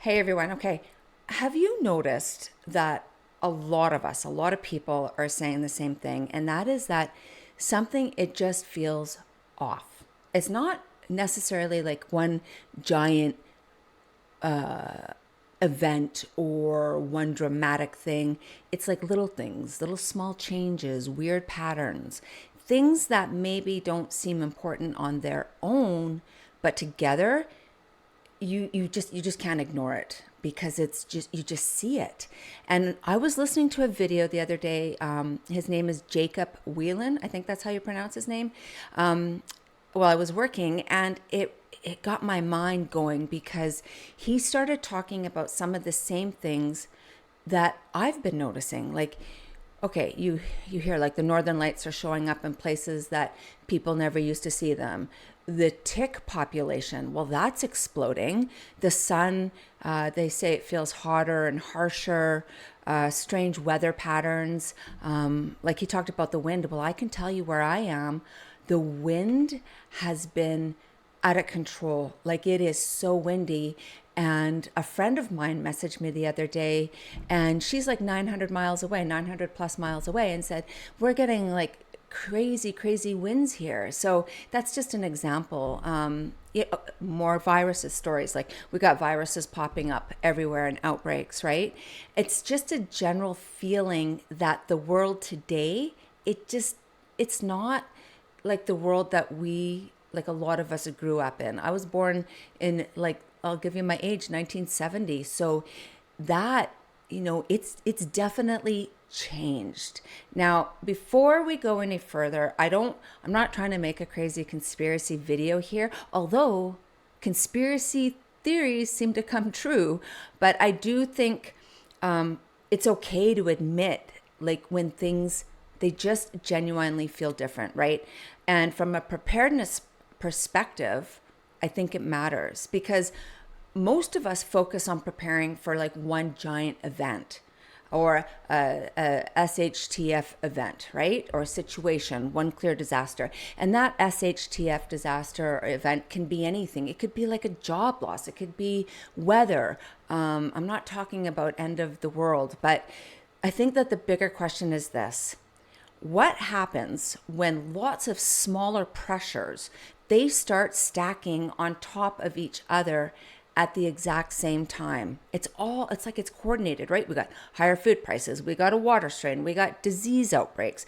Hey everyone. Okay. Have you noticed that a lot of us, a lot of people are saying the same thing, and that is that something, it just feels off. It's not necessarily like one giant event or one dramatic thing. It's like little things, little small changes, weird patterns, things that maybe don't seem important on their own, but together you just can't ignore it because it's just you just see it. And I was listening to a video the other day. His name is Jacob Whelan. I think that's how you pronounce his name. While I was working, and it got my mind going because he started talking about some of the same things that I've been noticing. Like, okay, you hear like the northern lights are showing up in places that people never used to see them. The tick population, well, that's exploding. The sun, they say it feels hotter and harsher. Strange weather patterns. Like he talked about the wind. Well, I can tell you where I am, the wind has been out of control. Like it is so windy. And a friend of mine messaged me the other day, and she's like 900 miles away, 900 plus miles away, and said, we're getting like crazy winds here. So that's just an example. More viruses stories, like we got viruses popping up everywhere and outbreaks, right? It's just a general feeling that the world today, it's not like the world that we, like a lot of us grew up in. I was born in, like, I'll give you my age, 1970. So that, it's definitely changed. Now, before we go any further, I'm not trying to make a crazy conspiracy video here, although conspiracy theories seem to come true. But I do think it's okay to admit, like, when things, they just genuinely feel different, right? And from a preparedness perspective, I think it matters because most of us focus on preparing for like one giant event or a SHTF event, right? Or a situation, one clear disaster. And that SHTF disaster or event can be anything. It could be like a job loss. It could be weather. I'm not talking about end of the world, but I think that the bigger question is this. What happens when lots of smaller pressures, they start stacking on top of each other at the exact same time? It's like it's coordinated, right? We got higher food prices, we got a water strain, we got disease outbreaks,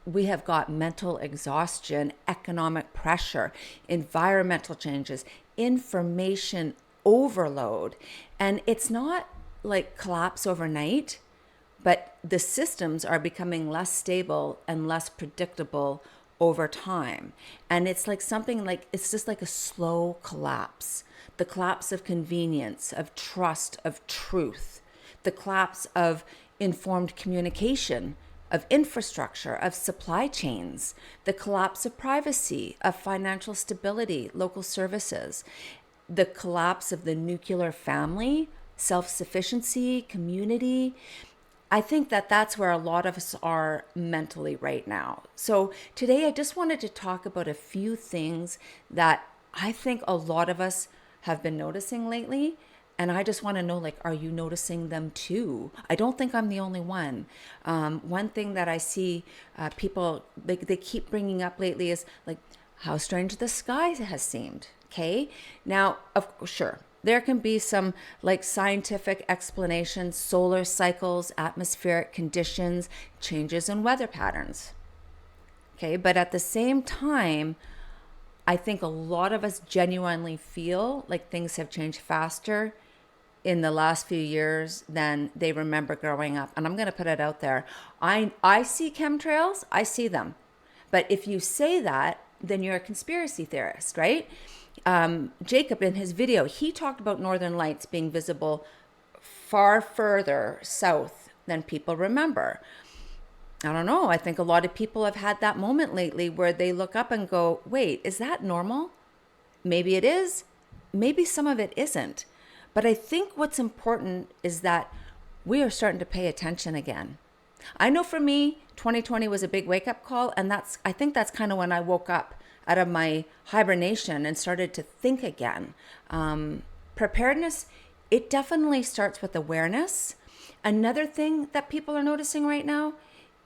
we have got mental exhaustion, economic pressure, environmental changes, information overload. And it's not like collapse overnight, but the systems are becoming less stable and less predictable over time. And it's like something like, it's just like a slow collapse. The collapse of convenience, of trust, of truth, the collapse of informed communication, of infrastructure, of supply chains, the collapse of privacy, of financial stability, local services, the collapse of the nuclear family, self-sufficiency, community. I think that that's where a lot of us are mentally right now. So today I just wanted to talk about a few things that I think a lot of us have been noticing lately. And I just want to know, like, are you noticing them too? I don't think I'm the only one. One thing that I see people, they keep bringing up lately is like how strange the sky has seemed. Okay. Now, sure, there can be some like scientific explanations, solar cycles, atmospheric conditions, changes in weather patterns. Okay. But at the same time, I think a lot of us genuinely feel like things have changed faster in the last few years than they remember growing up. And I'm going to put it out there. I see chemtrails, I see them. But if you say that, then you're a conspiracy theorist, right? Jacob, in his video, he talked about northern lights being visible far further south than people remember. I don't know. I think a lot of people have had that moment lately where they look up and go, wait, is that normal? Maybe it is. Maybe some of it isn't. But I think what's important is that we are starting to pay attention again. I know for me, 2020 was a big wake-up call, and I think that's kind of when I woke up out of my hibernation and started to think again. Preparedness it definitely starts with awareness. Another thing that people are noticing right now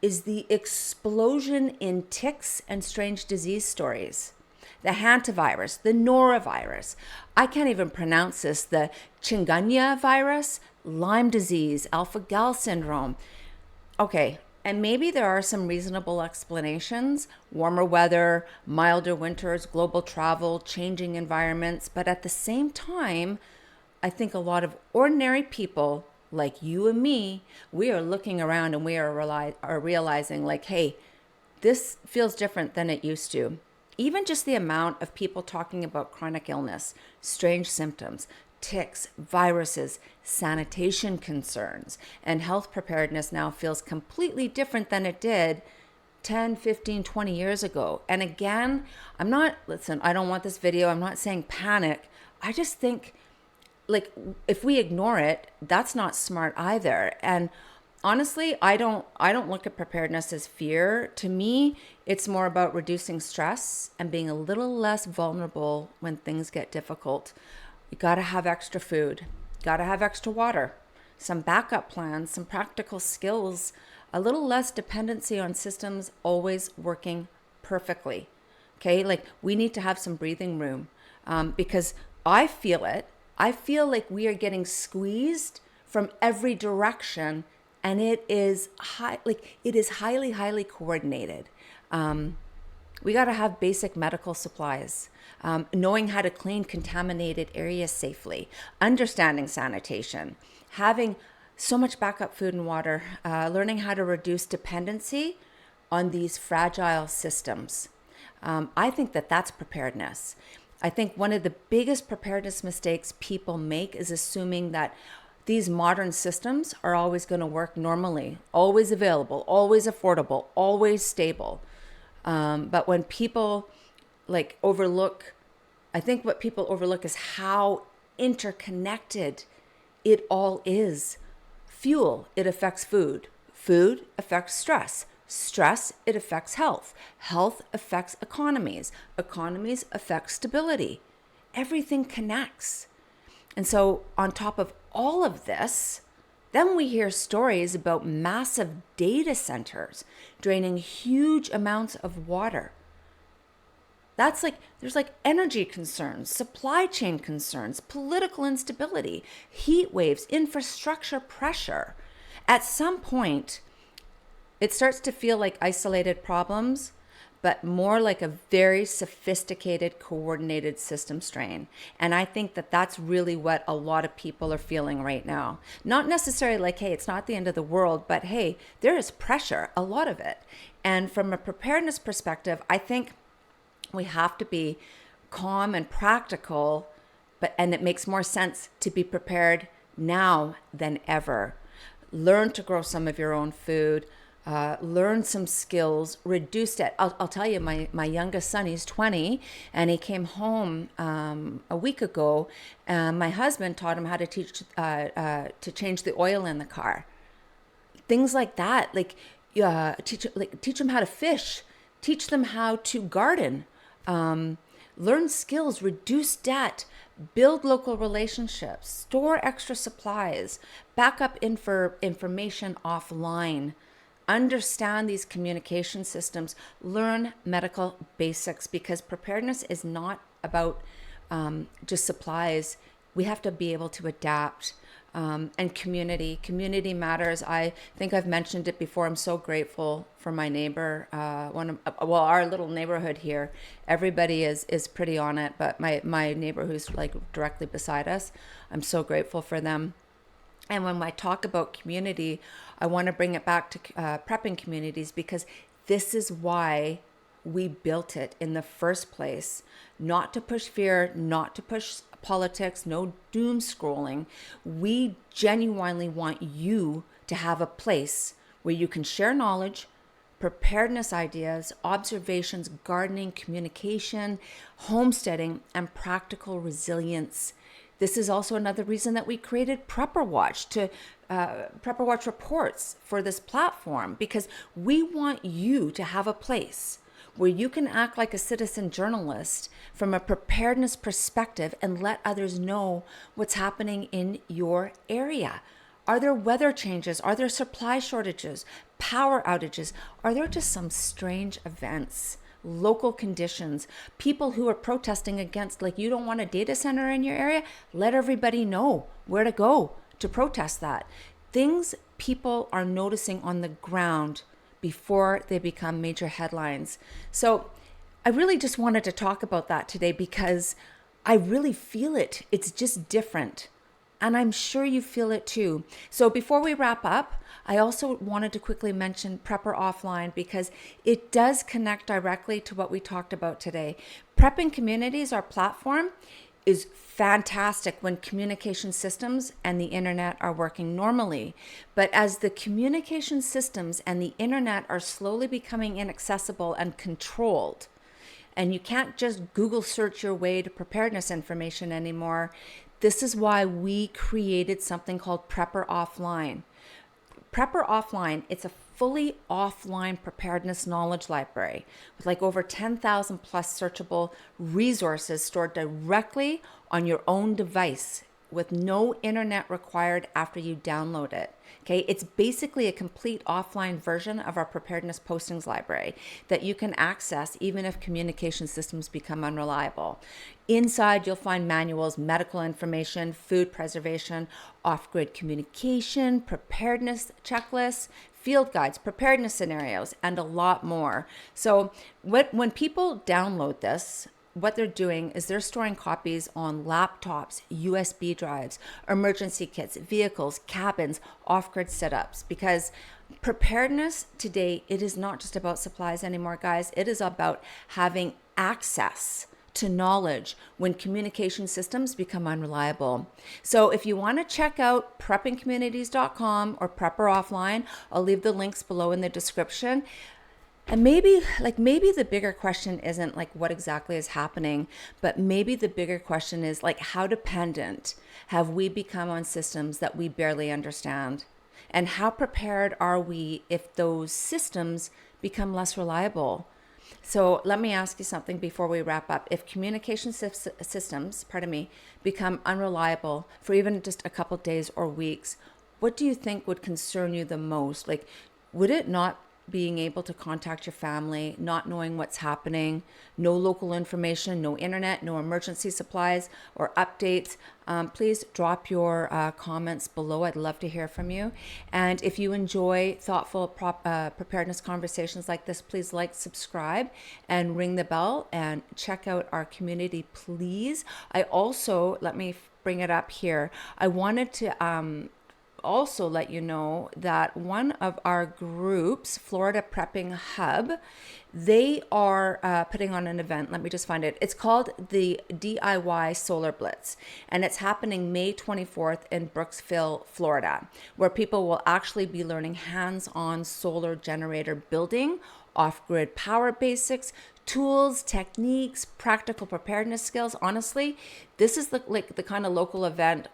is the explosion in ticks and strange disease stories. The hantavirus, the norovirus, I can't even pronounce this, the chikungunya virus, Lyme disease, alpha-gal syndrome. Okay, and maybe there are some reasonable explanations: warmer weather, milder winters, global travel, changing environments. But at the same time, I think a lot of ordinary people like you and me, we are looking around and we are realizing like, hey, this feels different than it used to. Even just the amount of people talking about chronic illness, strange symptoms, ticks, viruses, sanitation concerns, and health preparedness now feels completely different than it did 10, 15, 20 years ago. And again, listen, I don't want this video, I'm not saying panic. I just think like if we ignore it, that's not smart either. And honestly, I don't look at preparedness as fear. To me, it's more about reducing stress and being a little less vulnerable when things get difficult. You got to have extra food, got to have extra water, some backup plans, some practical skills, a little less dependency on systems always working perfectly. Okay, like we need to have some breathing room because I feel it. I feel like we are getting squeezed from every direction, and it is highly, highly coordinated. We got to have basic medical supplies, knowing how to clean contaminated areas safely, understanding sanitation, having so much backup food and water, learning how to reduce dependency on these fragile systems. I think that that's preparedness. I think one of the biggest preparedness mistakes people make is assuming that these modern systems are always going to work normally, always available, always affordable, always stable. But when people I think what people overlook is how interconnected it all is. Fuel, it affects food. Food affects stress. Stress, it affects health. Health affects economies. Economies affect stability. Everything connects. And so on top of all of this, then we hear stories about massive data centers draining huge amounts of water. There's energy concerns, supply chain concerns, political instability, heat waves, infrastructure pressure. At some point, it starts to feel like isolated problems, but more like a very sophisticated, coordinated system strain. And I think that that's really what a lot of people are feeling right now. Not necessarily like, hey, it's not the end of the world, but hey, there is pressure, a lot of it. And from a preparedness perspective, I think we have to be calm and practical, and it makes more sense to be prepared now than ever. Learn to grow some of your own food. Learn some skills, reduce debt. I'll tell you, my youngest son, he's 20, and he came home a week ago. My husband taught him how to change the oil in the car. Things like that, teach them how to fish, teach them how to garden, learn skills, reduce debt, build local relationships, store extra supplies, back up information offline. Understand these communication systems, learn medical basics, because preparedness is not about just supplies. We have to be able to adapt. And community matters. I think I've mentioned it before. I'm so grateful for my neighbor. Our little neighborhood here, everybody is pretty on it, but my neighbor who's directly beside us, I'm so grateful for them. And when I talk about community, I want to bring it back to prepping communities, because this is why we built it in the first place. Not to push fear, not to push politics, no doom scrolling. We genuinely want you to have a place where you can share knowledge, preparedness ideas, observations, gardening, communication, homesteading, and practical resilience. This is also another reason that we created Prepper Watch Prepper Watch reports for this platform, because we want you to have a place where you can act like a citizen journalist from a preparedness perspective and let others know what's happening in your area. Are there weather changes? Are there supply shortages, power outages? Are there just some strange events, local conditions, people who are protesting against, like, you don't want a data center in your area? Let everybody know where to go to protest that. Things people are noticing on the ground before they become major headlines. So I really just wanted to talk about that today because I really feel it. It's just different. And I'm sure you feel it too. So before we wrap up, I also wanted to quickly mention Prepper Offline because it does connect directly to what we talked about today. Prepping Communities, our platform, is fantastic when communication systems and the internet are working normally. But as the communication systems and the internet are slowly becoming inaccessible and controlled, and you can't just Google search your way to preparedness information anymore, this is why we created something called Prepper Offline. Prepper Offline, it's a fully offline preparedness knowledge library with like over 10,000 plus searchable resources stored directly on your own device with no internet required after you download it. Okay, it's basically a complete offline version of our preparedness postings library that you can access even if communication systems become unreliable. Inside, you'll find manuals, medical information, food preservation, off-grid communication, preparedness checklists, field guides, preparedness scenarios, and a lot more. So when people download this, what they're doing is they're storing copies on laptops, USB drives, emergency kits, vehicles, cabins, off-grid setups, because preparedness today, it is not just about supplies anymore, guys. It is about having access to knowledge when communication systems become unreliable. So if you want to check out preppingcommunities.com or Prepper Offline, I'll leave the links below in the description. And maybe the bigger question isn't like what exactly is happening, but maybe the bigger question is like, how dependent have we become on systems that we barely understand? And how prepared are we if those systems become less reliable? So let me ask you something before we wrap up. If communication systems, become unreliable for even just a couple days or weeks, what do you think would concern you the most? Like, would it not being able to contact your family, not knowing what's happening, no local information, no internet, no emergency supplies or updates? Please drop your comments below. I'd love to hear from you. And if you enjoy thoughtful preparedness conversations like this, please like, subscribe, and ring the bell and check out our community, please. I also, let me bring it up here. I wanted to also let you know that one of our groups, Florida Prepping Hub, they are putting on an event. Let me just find it. It's called the DIY Solar Blitz, and it's happening May 24th in Brooksville, Florida, where people will actually be learning hands-on solar generator building, off-grid power basics, tools, techniques, practical preparedness skills. Honestly, this is the kind of local event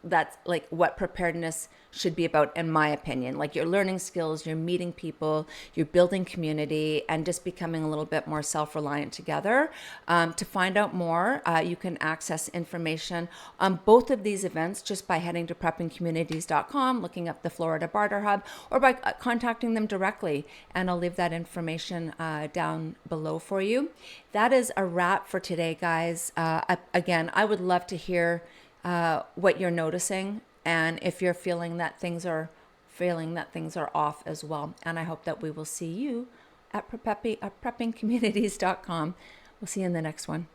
that's like what preparedness should be about, in my opinion. Like, you're learning skills, you're meeting people, you're building community, and just becoming a little bit more self-reliant together. To find out more, you can access information on both of these events just by heading to preppingcommunities.com, looking up the Florida Barter Hub, or by contacting them directly. And I'll leave that information down below for you. That is a wrap for today, guys. Again, I would love to hear what you're noticing, and if you're feeling that things are off as well. And I hope that we will see you at preppingcommunities.com. We'll see you in the next one.